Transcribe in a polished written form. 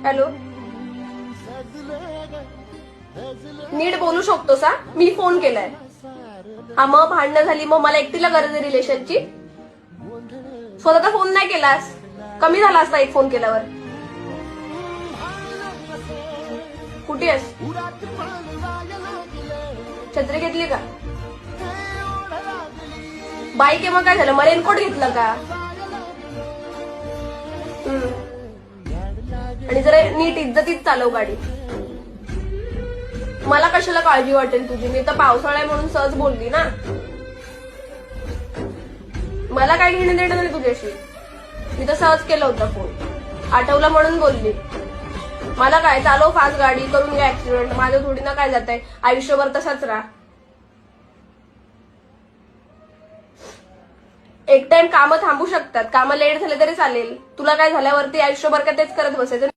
Hello, नीट बोलू शकतोस हा? मी फोन केलाय. हा मग भांडणं झाली, मग मला एकटीला गरज आहे रिलेशनची? स्वतःचा फोन नाही केलास, कमी झाला असता एक फोन केल्यावर. कुठे आहेस? छत्री घेतली का? बाईक आहे मग काय झालं, मग रेनकोट घेतलं का? आणि जरा नीट इज्जतीत चालव गाडी. मला कशाला काळजी वाटेल तुझी? मी तर पावसाळा आहे म्हणून सहज बोलली ना. मला काय घेणं देणं नाही तुझ्याशी. मी तर सहज केलं होतं फोन, आठवलं म्हणून बोलली. मला काय, चालव फास्ट गाडी, करून घ्या ऍक्सिडेंट. माझ्या थोडी ना काय जात आहे, आयुष्यभर तसाच राहा. एक टाइम कामं थांबू शकतात, कामं लेट झाले तरी चालेल. तुला काय झाल्यावरती आयुष्यभर का तेच करत बसायचं?